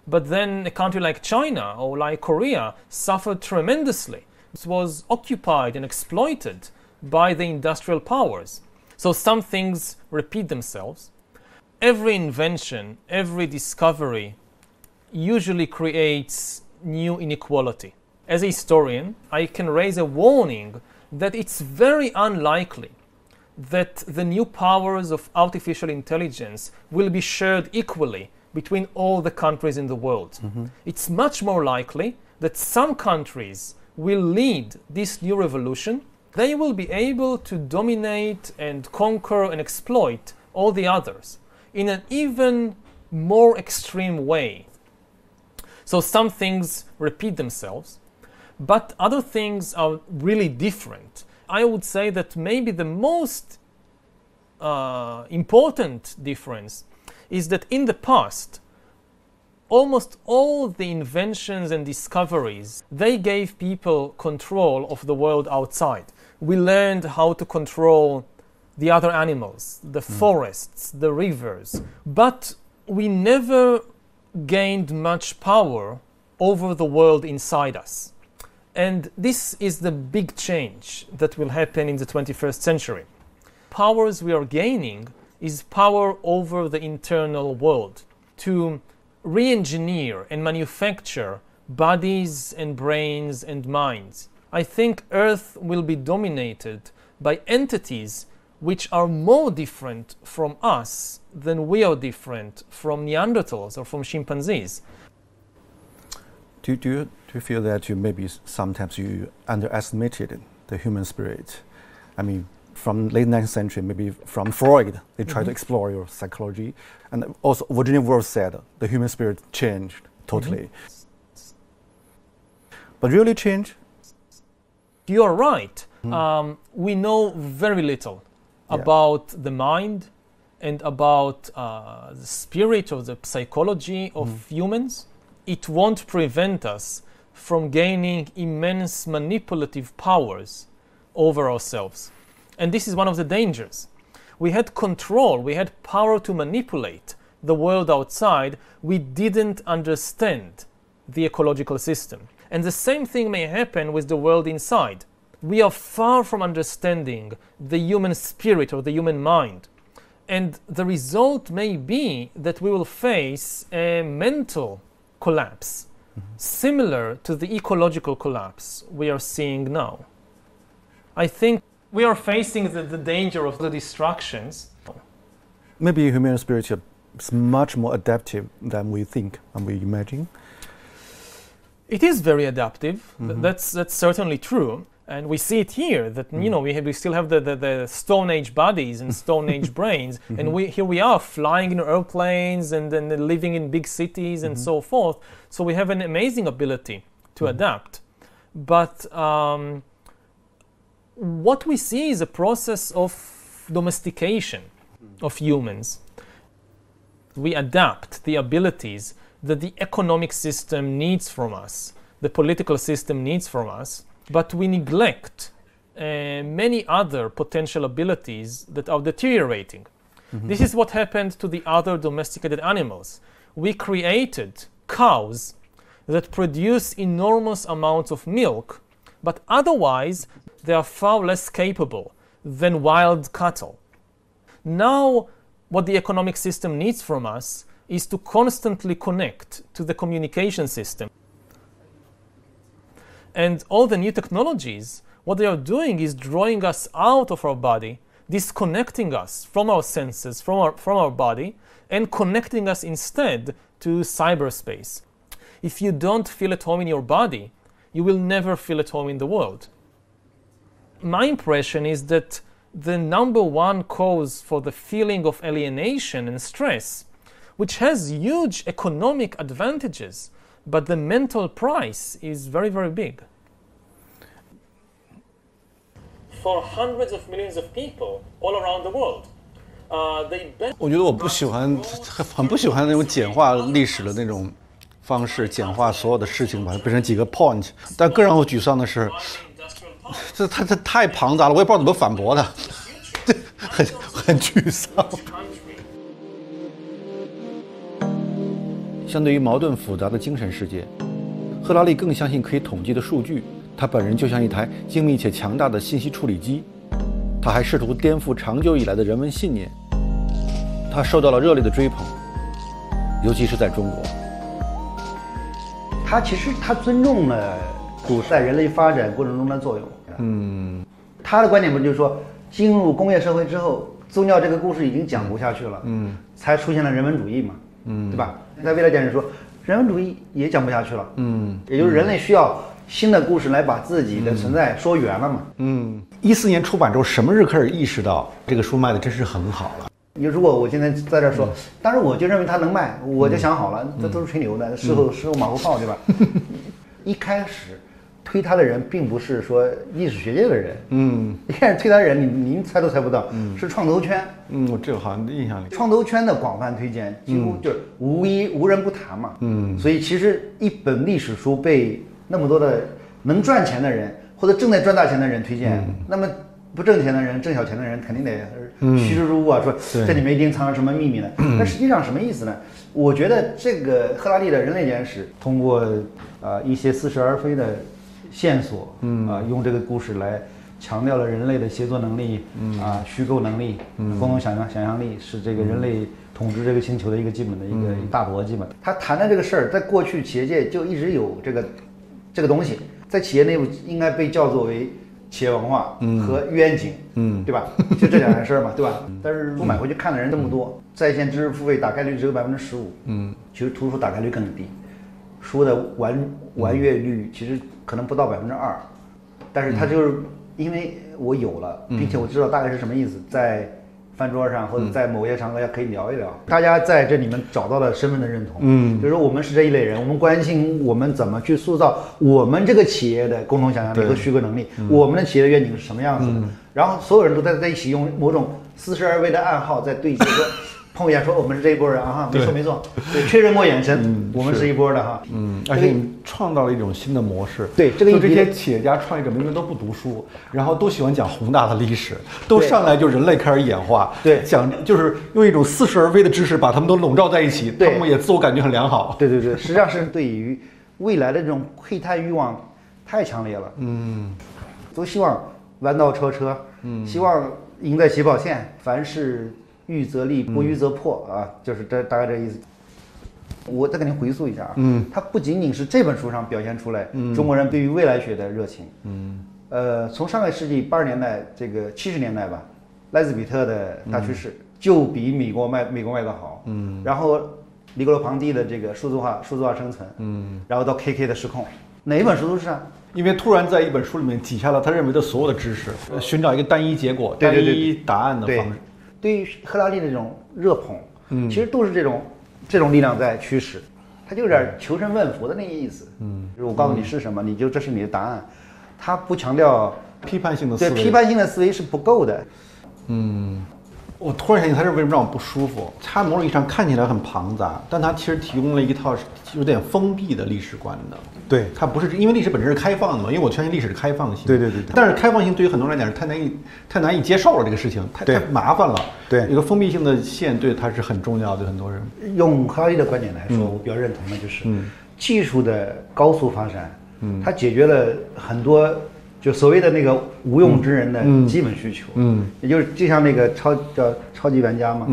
But then a country like China or like Korea suffered tremendously. It was occupied and exploited by the industrial powers. So some things repeat themselves. Every invention, every discovery usually creates new inequality. As a historian, I can raise a warning that it's very unlikely that the new powers of artificial intelligence will be shared equally between all the countries in the world. It's much more likely that some countries will lead this new revolution. They will be able to dominate and conquer and exploit all the others in an even more extreme way. So some things repeat themselves, but other things are really different. I would say that maybe the most important difference is that in the past, almost all the inventions and discoveries, they gave people control of the world outside. We learned how to control the other animals, the forests, the rivers, but we never gained much power over the world inside us. And this is the big change that will happen in the 21st century. Powers we are gaining is power over the internal world, to re-engineer and manufacture bodies and brains and minds. I think Earth will be dominated by entities which are more different from us than we are different from Neanderthals or from chimpanzees. Do you feel that you maybe sometimes you underestimated the human spirit? I mean, from late 19th century, maybe from Freud, they tried to explore your psychology. And also Virginia Woolf said the human spirit changed totally. But really changed? You are right. We know very little about the mind and about the spirit or the psychology of humans. It won't prevent us from gaining immense manipulative powers over ourselves. And this is one of the dangers. We had control, we had power to manipulate the world outside. We didn't understand the ecological system. And the same thing may happen with the world inside. We are far from understanding the human spirit or the human mind. And the result may be that we will face a mental collapse, similar to the ecological collapse we are seeing now. I think we are facing the danger of the distractions. Maybe human spirit is much more adaptive than we think and we imagine. It is very adaptive. That's certainly true. And we see it here that we still have the Stone Age bodies and Stone Age brains, and here we are flying in airplanes and then living in big cities and so forth. So we have an amazing ability to adapt. But what we see is a process of domestication of humans. We adapt the abilities that the economic system needs from us, the political system needs from us, but we neglect many other potential abilities that are deteriorating. This is what happened to the other domesticated animals. We created cows that produce enormous amounts of milk, but otherwise they are far less capable than wild cattle. Now, what the economic system needs from us is to constantly connect to the communication system. And all the new technologies, what they are doing is drawing us out of our body, disconnecting us from our senses, from our body, and connecting us instead to cyberspace. If you don't feel at home in your body, you will never feel at home in the world. My impression is that the number one cause for the feeling of alienation and stress, which has huge economic advantages, but the mental price is very, very big. For hundreds of millions of people all around the world, they bet. 我觉得我很不喜欢那种简化历史的那种方式，简化所有的事情，把它变成几个 point。但更让我沮丧的是，这太庞杂了，我也不知道怎么反驳它，很沮丧。相对于矛盾复杂的精神世界，赫拉利更相信可以统计的数据。他本人就像一台精密且强大的信息处理机。他还试图颠覆长久以来的人文信念。他受到了热烈的追捧，尤其是在中国。其实他尊重了古代人类发展过程中的作用。他的观点不就是说，进入工业社会之后，宗教这个故事已经讲不下去了，才出现了人文主义嘛，对吧？在未来讲是说，人文主义也讲不下去了，也就是人类需要新的故事来把自己的存在说圆了嘛。14年出版之后，什么日开始意识到这个书卖的真是很好了？如果我现在在这说，当然我就认为它能卖，我就想好了，这都是吹牛的，事后马后炮，对吧？一开始推他的人并不是说历史学界的人，一开始推他的人，您猜都猜不到，是创投圈。我这个好像印象里，创投圈的广泛推荐，几乎就是无人不谈嘛。所以其实一本历史书被那么多的能赚钱的人或者正在赚大钱的人推荐，那么不挣钱的人、挣小钱的人肯定得趋之若鹜啊，说这里面一定藏着什么秘密呢？那实际上什么意思呢？我觉得这个赫拉利的《人类简史》通过一些似是而非的线索，用这个故事来强调了人类的协作能力，虚构能力，共同想象力是这个人类统治这个星球的一个基本的一个大逻辑嘛。他谈的这个事儿，在过去企业界就一直有这个东西，在企业内部应该被叫做为企业文化和愿景，对吧？就这两件事嘛，对吧？但是书买回去看的人这么多，在线知识付费打开率只有15%，其实图书打开率更低，书的完阅率其实可能不到2%，但是它就是因为我有了，并且我知道大概是什么意思，在饭桌上或者在某些场合可以聊一聊，大家在这里面找到了身份的认同，就是说我们是这一类人，我们关心我们怎么去塑造我们这个企业的共同想象力和虚构能力，我们的企业的愿景是什么样子的，然后所有人都在一起用某种似是而非的暗号在对接，说碰一下说我们是这一波人啊，没错，对，确认过眼神，我们是一波的哈，而且你创造了一种新的模式，对，这些企业家创业者明明都不读书，然后都喜欢讲宏大的历史，都上来就人类开始演化，对，讲就是用一种似是而非的知识把他们都笼罩在一起，他们也自我感觉很良好，对，实际上是对于未来的这种窥探欲望太强烈了，都希望弯道超车，希望赢在起跑线，凡事预则立，不预则破啊，就是大概这意思。我再给您回溯一下啊，它不仅仅是这本书上表现出来中国人对于未来学的热情，从上个世纪80年代这个70年代吧，莱兹比特的大趋势就比美国卖得好，然后尼格罗庞蒂的这个数字化生存，然后到 KK 的失控，哪一本书都是啊。因为突然在一本书里面挤下了他认为的所有的知识，寻找一个单一结果、单一答案的方式。对于赫拉利的这种热捧，其实都是这种力量在驱使，他就有点求神问佛的那个意思。就是我告诉你是什么，你就这是你的答案。他不强调批判性的思维，对，批判性的思维是不够的。我突然想起他是为什么让我不舒服？他某种意义上看起来很庞杂，但他其实提供了一套有点封闭的历史观的。对，它不是因为历史本身是开放的嘛？因为我相信历史是开放性。对。但是开放性对于很多人来讲是太难以接受了，这个事情太麻烦了。对，一个封闭性的线对它是很重要的，很多人。用赫拉利的观点来说，我比较认同的就是，技术的高速发展，它解决了很多。就所谓的那个无用之人的基本需求，也就是就像那个超级玩家嘛，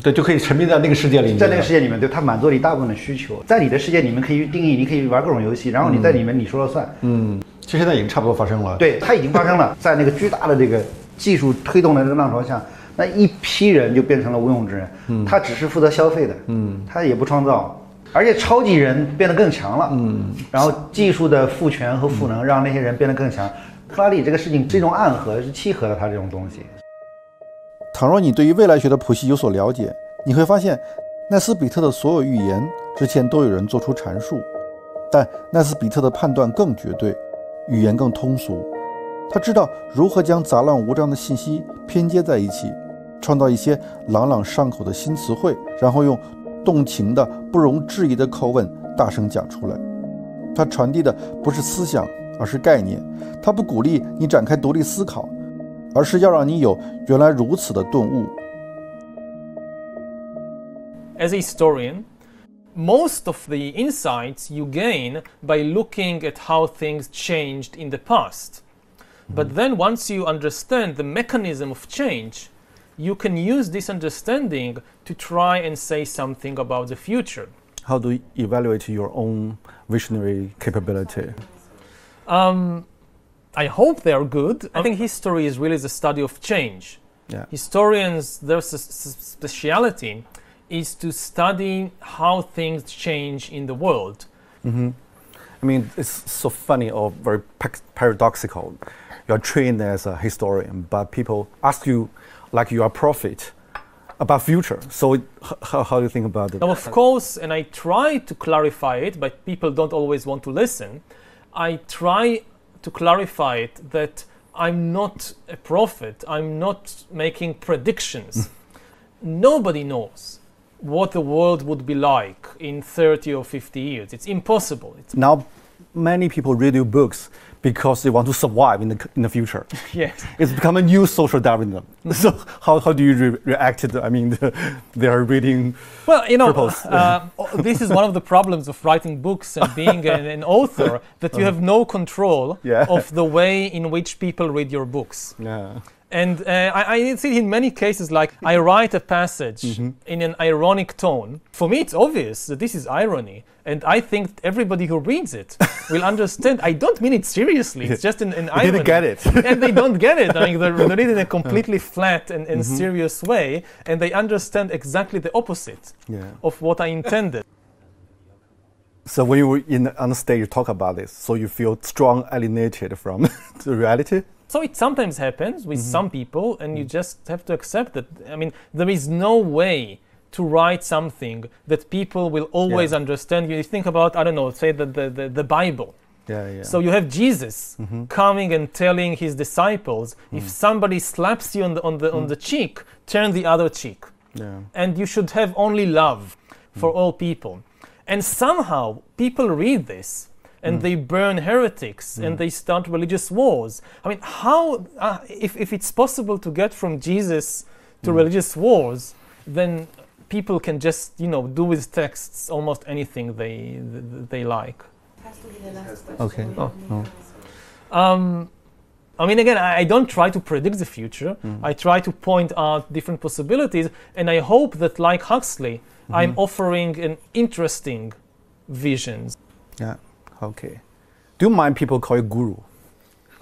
对，就可以沉迷在那个世界里面，在那个世界里面，对，它满足了一大部分的需求，在你的世界里面可以定义，你可以玩各种游戏，然后你在里面你说了算，其实现在已经差不多发生了，对，它已经发生了，在那个巨大的这个技术推动的这个浪潮下，那一批人就变成了无用之人，他只是负责消费的，他也不创造。而且超级人变得更强了，然后技术的赋权和赋能让那些人变得更强。赫拉利这个事情是一种暗合，是契合了他这种东西。倘若你对于未来学的谱系有所了解，你会发现奈斯比特的所有预言之前都有人做出阐述，但奈斯比特的判断更绝对，语言更通俗。他知道如何将杂乱无章的信息拼接在一起，创造一些朗朗上口的新词汇，然后用动情的不容置疑的口吻大声讲出来。他传递的不是思想，而是概念。他不鼓励你展开独立思考，而是要让你有原来如此的顿悟。As a historian, most of the insights you gain by looking at how things changed in the past. But then once you understand the mechanism of change, you can use this understanding to try and say something about the future. How do you evaluate your own visionary capability? I hope they are good. I think history is really the study of change. Yeah. Historians, their speciality is to study how things change in the world. I mean, it's so funny or very paradoxical. You're trained as a historian, but people ask you like you are a prophet about future. So how do you think about it? Now, of course, and I try to clarify it, but people don't always want to listen. I try to clarify it that I'm not a prophet. I'm not making predictions. Nobody knows what the world would be like in 30 or 50 years. It's impossible. Now, many people read your books because they want to survive in the future. Yes. It's become a new social Darwinism. So how do you react to it? I mean, they are reading. Well, you know, purpose. this is one of the problems of writing books and being an author, that you have no control of the way in which people read your books. Yeah. And I see in many cases, like I write a passage in an ironic tone. For me, it's obvious that this is irony. And I think everybody who reads it will understand. I don't mean it seriously. It's just an irony. They didn't get it. And they don't get it. I mean, they read it in a completely flat and serious way. And they understand exactly the opposite of what I intended. So when you were on the stage, you talk about this. So you feel strong alienated from the reality? So it sometimes happens with some people, and you just have to accept that. I mean, there is no way to write something that people will always understand. You think about, I don't know, say the Bible. So you have Jesus coming and telling his disciples, if somebody slaps you on the cheek, turn the other cheek. And you should have only love for all people. And somehow people read this and they burn heretics and they start religious wars. I mean, how, if it's possible to get from Jesus to religious wars, then people can just, do with texts almost anything they like. Okay. I mean, again, I don't try to predict the future. I try to point out different possibilities, and I hope that, like Huxley, I'm offering an interesting visions. Yeah. Okay. Do you mind people call you guru?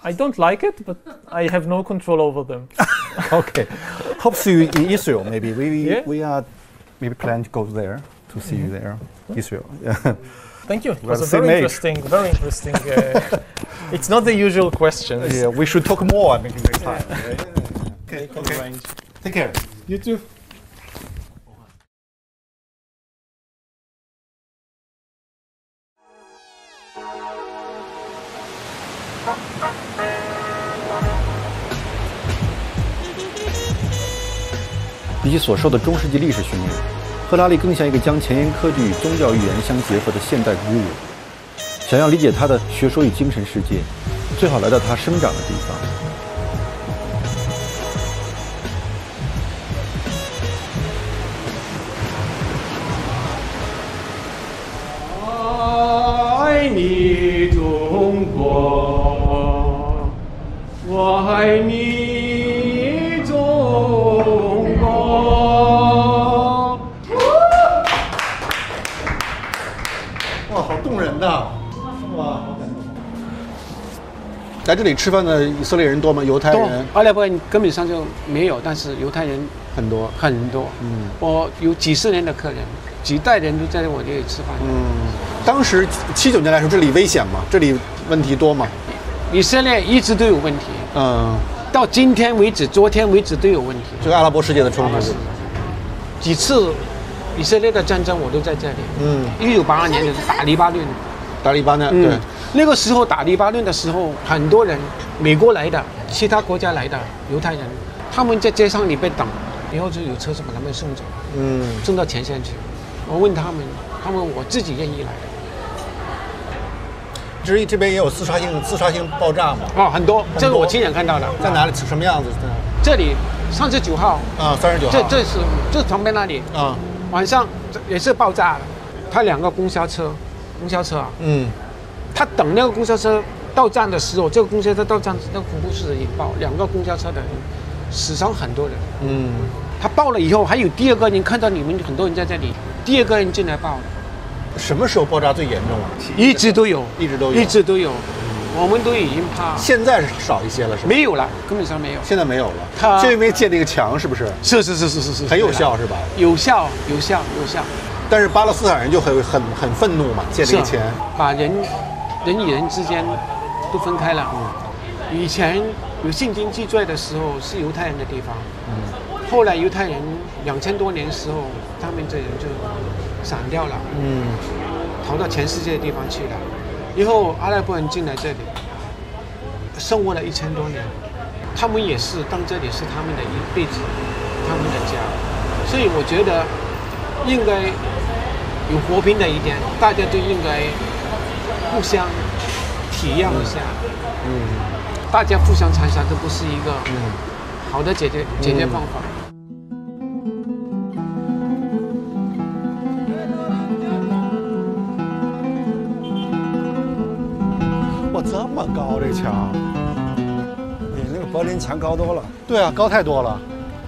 I don't like it, but I have no control over them. Okay. Hope to see you in Israel. Maybe we are maybe planning to go there to see you there, Israel. Yeah. Thank you. It was a very interesting. It's not the usual questions. Yeah, we should talk more. I mean, next time. Okay. Take care. You too.比起所受的中世纪历史训练，赫拉利更像一个将前沿科技与宗教预言相结合的现代古武。想要理解他的学说与精神世界，最好来到他生长的地方。爱你中国，我爱你中国。哇，好动人呐！哇，好感动。来这里吃饭的以色列人多吗？犹太人？阿拉伯人根本上就没有，但是犹太人很多。我有几十年的客人，几代人都在我这里吃饭。当时79年来说，这里危险吗？这里问题多吗？以色列一直都有问题。到今天为止，昨天为止都有问题。这个阿拉伯世界的冲突，几次以色列的战争我都在这里。1982年就是打黎巴嫩。对。那个时候打黎巴嫩的时候，很多人美国来的、其他国家来的犹太人，他们在街上里被挡，然后就有车子把他们送走，送到前线去。我问他们我自己愿意来的。这边也有自杀性爆炸嘛？很多，这个我亲眼看到的。在哪里？什么样子？这里39号。39号。这旁边那里。晚上也是爆炸的。他2个公交车啊，他等那个公交车到站的时候，这个公交车到站，那个恐怖事件引爆，2个公交车的人死伤很多人。他爆了以后，还有第2个人看到你们很多人在这里，第2个人进来爆了。什么时候爆炸最严重啊？一直都有，一直都有。我们都已经怕。现在是少一些了，是吧？没有了，根本上没有。现在没有了。就因为建那个墙，是不是？是，很有效，是吧？有效。但是巴勒斯坦人就很愤怒嘛，建这个墙，把人与人之间都分开了。以前有现今记载的时候是犹太人的地方，后来犹太人2000多年的时候，他们这人就散掉了，逃到全世界的地方去了。以后阿拉伯人进来这里，生活了1000多年，他们也是当这里是他们的一辈子，他们的家。所以我觉得应该有和平的一点，大家就应该互相体谅一下。大家互相残杀，这不是一个好的解决方法。哇，这么高这墙，比那个柏林墙高多了。对啊，高太多了，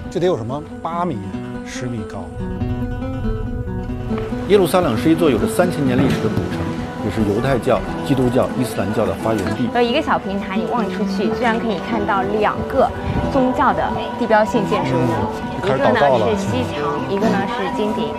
这得有什么8米、10米高。耶路撒冷是一座有着3000年历史的古城，也是犹太教、基督教、伊斯兰教的发源地。有一个小平台，你望出去，居然可以看到2个宗教的地标性建筑物，一个呢是西墙，一个呢是金顶。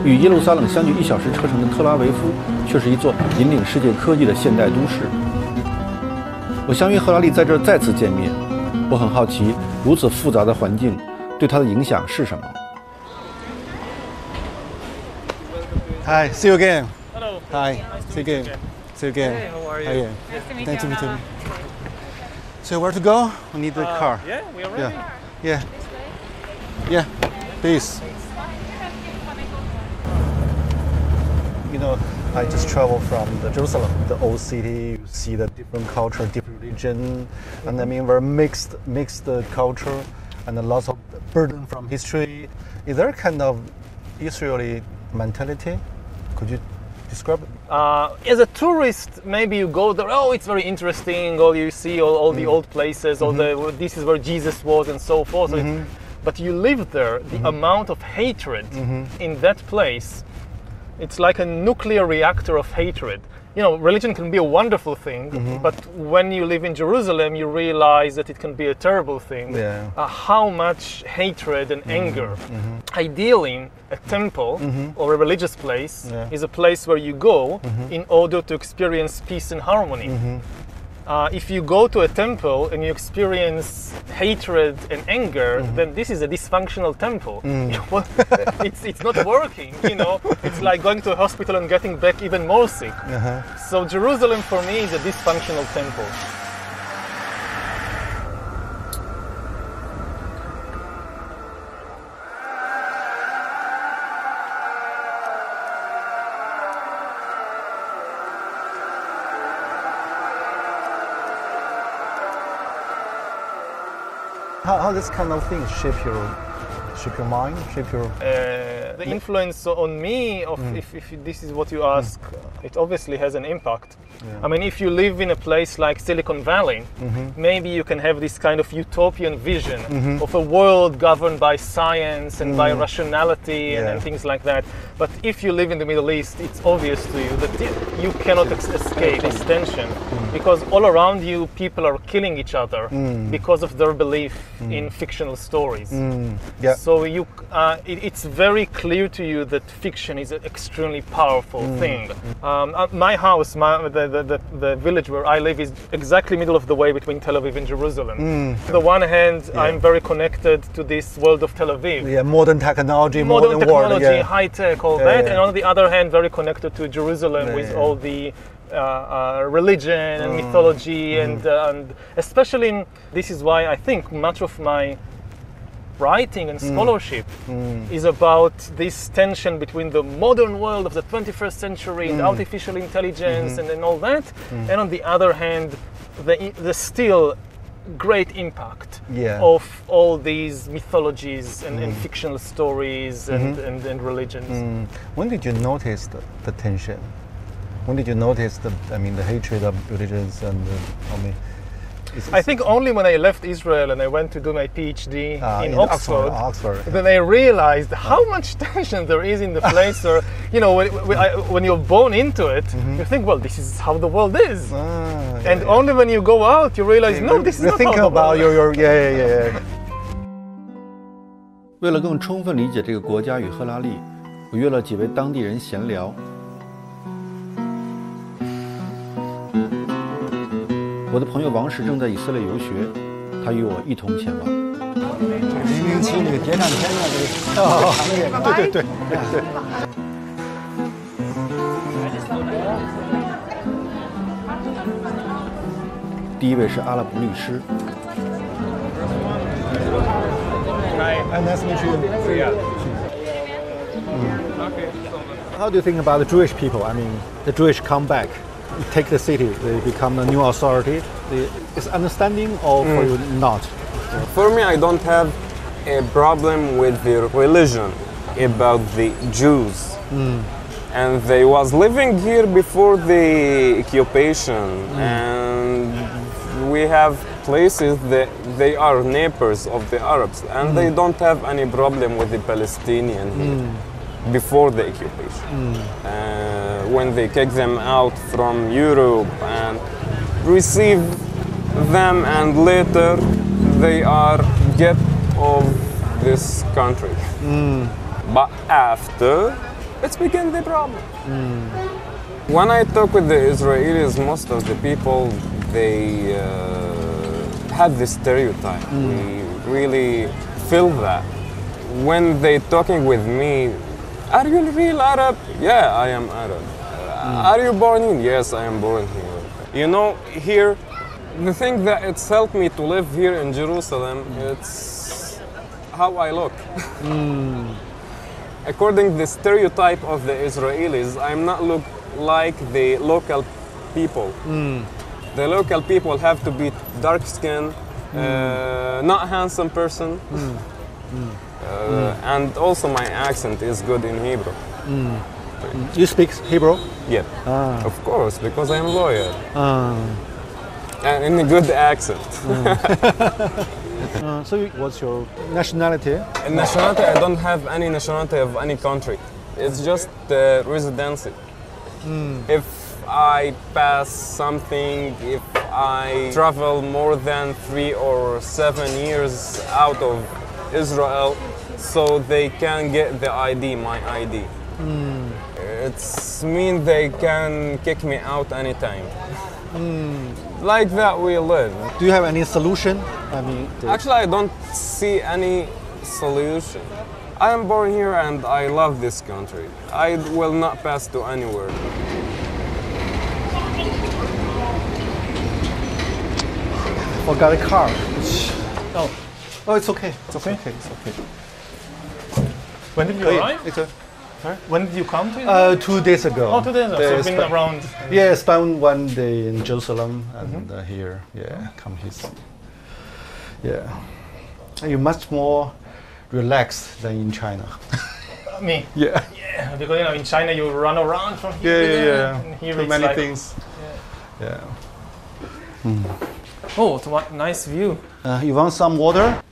与耶路撒冷相距1小时车程的特拉维夫，却是一座引领世界科技的现代都市。我相约赫拉利在这儿再次见面，我很好奇，如此复杂的环境对他的影响是什么。Hi, see you again. Hello. Hi, see you again. See you again. Hey, how are you? Hi, yeah. Nice to meet you. So where to go? We need the car. Yeah, we are ready. Yeah, please. You know, I just traveled from Jerusalem, the old city. You see the different culture, different religion, and I mean very mixed culture, and lots of burden from history. Is there a kind of Israeli mentality? Could you describe it? As a tourist, maybe you go there. Oh, it's very interesting. Or you see all the old places. Or this is where Jesus was, and so forth. But you live there. The amount of hatred in that place. It's like a nuclear reactor of hatred. You know, religion can be a wonderful thing, but when you live in Jerusalem, you realize that it can be a terrible thing. Yeah. How much hatred and anger. Ideally, a temple or a religious place is a place where you go in order to experience peace and harmony. If you go to a temple and you experience hatred and anger, then this is a dysfunctional temple. It's not working, you know. It's like going to a hospital and getting back even more sick. So Jerusalem for me is a dysfunctional temple. How this kind of things shape your mind, shape your... The influence on me of if this is what you ask, it obviously has an impact. I mean, if you live in a place like Silicon Valley, maybe you can have this kind of utopian vision of a world governed by science and by rationality and things like that. But if you live in the Middle East, it's obvious to you that you cannot escape this tension, because all around you people are killing each other because of their belief in fictional stories. So it's very clear to you that fiction is an extremely powerful thing. My house, the village where I live, is exactly middle of the way between Tel Aviv and Jerusalem. On the one hand, I'm very connected to this world of Tel Aviv. Yeah, modern technology, modern technology, world, high tech, all that. And on the other hand, very connected to Jerusalem with all the religion and mythology and especially this is why I think much of my writing and scholarship is about this tension between the modern world of the 21st century and artificial intelligence and all that, and on the other hand, the still great impact Yeah. of all these mythologies and fictional stories and religions. When did you notice the tension? When did you notice the hatred of religions and I think only when I left Israel and I went to do my PhD in Oxford, then I realized how much tension there is in the place. Or when you're born into it, you think, well, this is how the world is. And only when you go out, you realize, no, this is not how the world is. 为了更充分理解这个国家与赫拉利，我约了几位当地人闲聊。我的朋友王石正在以色列游学，他与我一同前往。007那个谍战片那个对。第一位是阿拉伯律师。Nice to meet you. How do you think about the Jewish people? I mean, the Jewish come back, take the city, they become the new authority. Is understanding or for you not? For me, I don't have a problem with the religion about the Jews. And they was living here before the occupation, and we have places that they are neighbors of the Arabs, and they don't have any problem with the Palestinian here before the occupation. When they kick them out from Europe and receive them, and later they are get of this country. But after, it's became the problem. When I talk with the Israelis, most of the people, they have this stereotype. We really feel that. When they talking with me, are you a real Arab? Yeah, I am Arab. Are you born here? Yes, I am born here. You know, here, the thing that it's helped me to live here in Jerusalem, it's how I look. According to the stereotype of the Israelis, I'm not look like the local people. The local people have to be dark skinned, not handsome person, and also my accent is good in Hebrew. You speak Hebrew? Yeah, of course, because I'm a lawyer. And in a good accent. So what's your nationality? Nationality, I don't have any nationality of any country. It's just residency. If I pass something, if I travel more than 3 or 7 years out of Israel, so they can get the ID, my ID. It's mean they can kick me out anytime. Like that we live. Do you have any solution? I mean, actually, I don't see any solution. I am born here and I love this country. I will not pass to anywhere. Forgot a car. Oh, it's okay. It's okay. when did you arrive? Sorry? When did you come to Israel? 2 days ago. Oh, 2 days ago. So you've been around. Yeah, spent 1 day in Jerusalem and here. Yeah, come here. Yeah. You're much more relaxed than in China. Me? Yeah. Yeah, because in China you run around from here to there. And here Too it's many like, things. Yeah. Oh, what nice view. You want some water?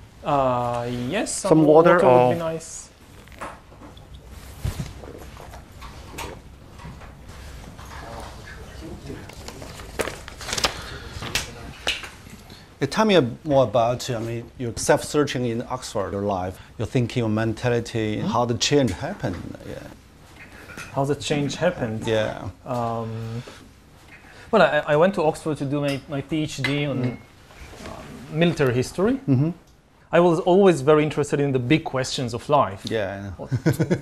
Yes, Some water would be nice. Tell me more about your self-searching in Oxford, your life, your thinking, your mentality, how the change happened. Yeah. How the change happened? Yeah. Well, I went to Oxford to do my PhD on military history. I was always very interested in the big questions of life. Yeah.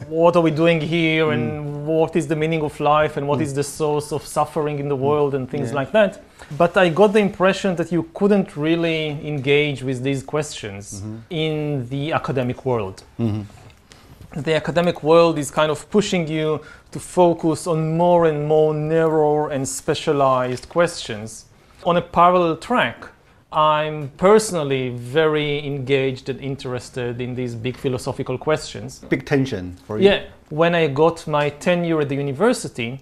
What are we doing here, and what is the meaning of life, and what is the source of suffering in the world, and things like that. But I got the impression that you couldn't really engage with these questions in the academic world. The academic world is kind of pushing you to focus on more and more narrow and specialized questions. On a parallel track, I'm personally very engaged and interested in these big philosophical questions. Big tension for you. Yeah, when I got my tenure at the university,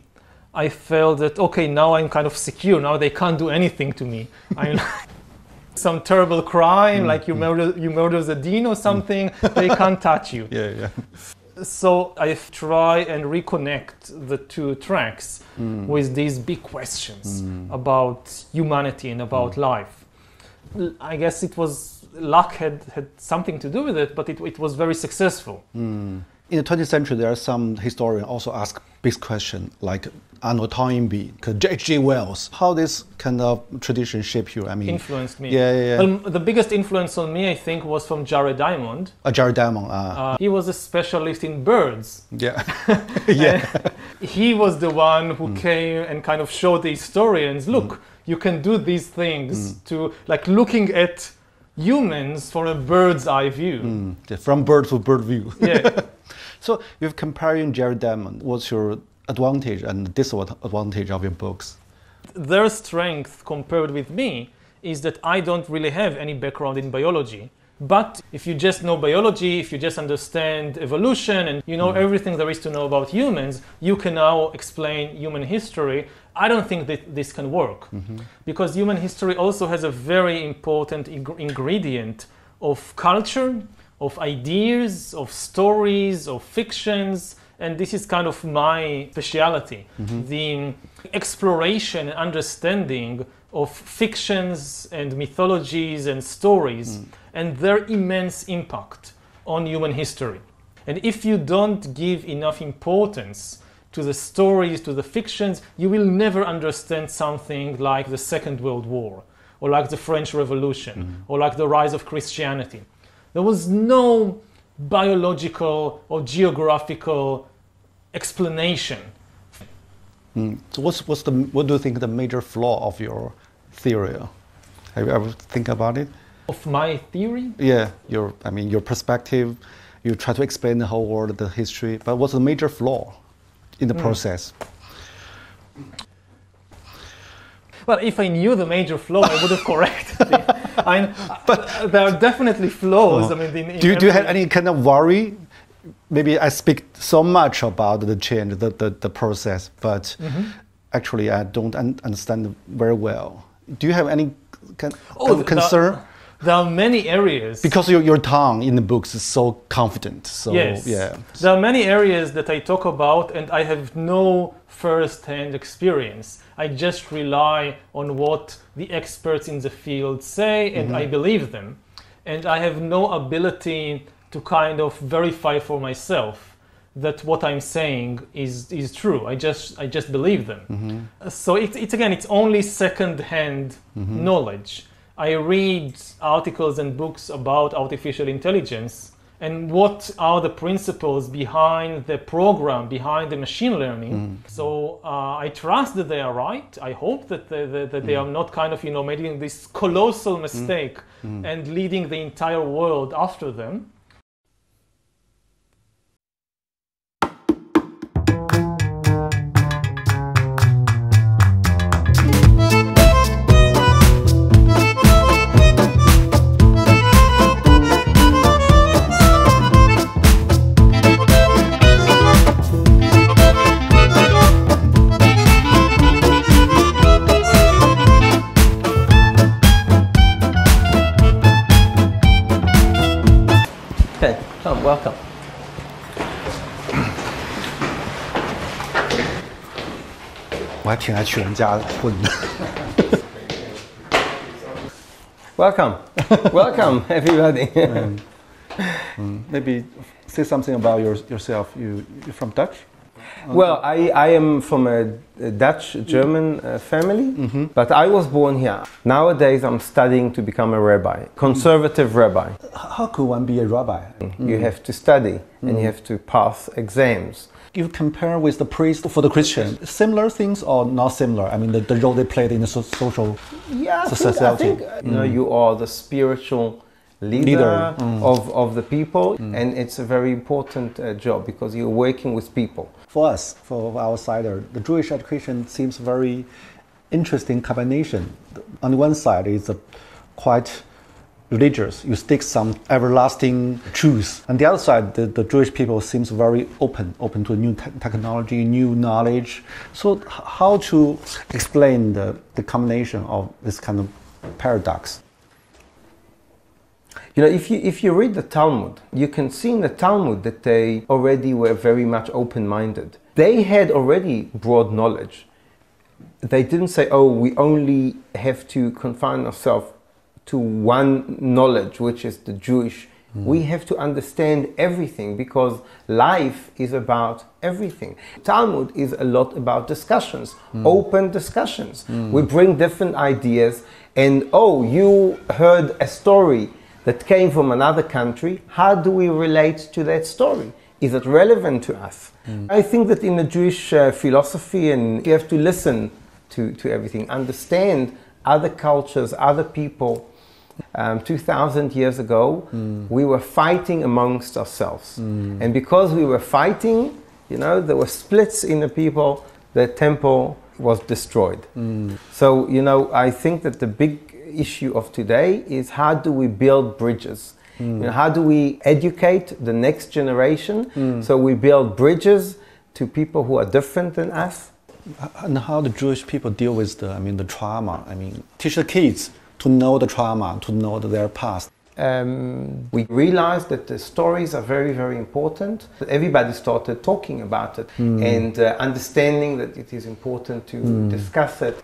I felt that, okay, now I'm kind of secure. Now they can't do anything to me. I'm some terrible crime, like you murder the dean or something, they can't touch you. Yeah. So I try and reconnect the two tracks with these big questions about humanity and about life. I guess it was luck had something to do with it, but it was very successful. In the 20th century, there are some historians also ask big questions like Arnold Toynbee, H.G. Wells. How this kind of tradition shaped you? I mean, influenced me. Yeah. The biggest influence on me, I think, was from Jared Diamond. Jared Diamond. He was a specialist in birds. Yeah. Yeah. He was the one who came and kind of showed the historians, look, you can do these things to, like, looking at humans from a bird's eye view. From bird to bird view. Yeah. So, if comparing Jared Diamond, what's your advantage and disadvantage of your books? Their strength compared with me is that I don't really have any background in biology. But if you just know biology, if you just understand evolution and you know everything there is to know about humans, you can now explain human history. I don't think that this can work because human history also has a very important ingredient of culture, of ideas, of stories, of fictions. And this is kind of my speciality, the exploration and understanding of fictions and mythologies and stories and their immense impact on human history. And if you don't give enough importance to the stories, to the fictions, you will never understand something like the Second World War, or like the French Revolution, or like the rise of Christianity. There was no biological or geographical explanation. So what do you think the major flaw of your theory? Have you ever think about it? Of my theory? Yeah, your perspective. You try to explain the whole world, the history, but what's the major flaw in the process? Well, if I knew the major flaw, I would have corrected it. But there are definitely flaws. I mean, do you have any kind of worry? Maybe I speak so much about the change, the process, but actually I don't understand very well. Do you have any kind of concern? There are many areas. Because your tongue in the books is so confident. So, yes. Yeah. There are many areas that I talk about and I have no first-hand experience. I just rely on what the experts in the field say and I believe them. And I have no ability to kind of verify for myself that what I'm saying is true. I just believe them. So it's only second-hand knowledge. I read articles and books about artificial intelligence and what are the principles behind the program, behind the machine learning. So I trust that they are right. I hope that they are not kind of, making this colossal mistake and leading the entire world after them. Welcome. Welcome, welcome everybody. Maybe say something about yourself. You're from Dutch? Well, I am from a Dutch-German family, but I was born here. Nowadays I'm studying to become a rabbi, conservative rabbi. How could one be a rabbi? You have to study and you have to pass exams. You compare with the priest for the Christian, similar things or not similar? I mean, the role they played in the social society. I think you are the spiritual leader of the people, and it's a very important job because you're working with people. For us, for outsider, the Jewish education seems very interesting combination. On the one side, it's a quite religious. You stick some everlasting truths. On the other side, the Jewish people seems very open to new technology, new knowledge. So how to explain the combination of this kind of paradox? You know, if you read the Talmud, you can see in the Talmud that they already were very much open-minded. They had already broad knowledge. They didn't say, oh, we only have to confine ourselves to one knowledge, which is the Jewish. We have to understand everything because life is about everything. Talmud is a lot about discussions, open discussions. We bring different ideas and, oh, you heard a story that came from another country. How do we relate to that story? Is it relevant to us? I think that in the Jewish philosophy, and you have to listen to everything, understand other cultures, other people. 2,000 years ago, we were fighting amongst ourselves. And because we were fighting, you know, there were splits in the people, the temple was destroyed. So, you know, I think that the big issue of today is how do we build bridges? You know, how do we educate the next generation so we build bridges to people who are different than us? And how the Jewish people deal with the trauma? I mean, teach the kids to know the trauma, to know their past. We realized that the stories are very, very important. Everybody started talking about it and understanding that it is important to discuss it.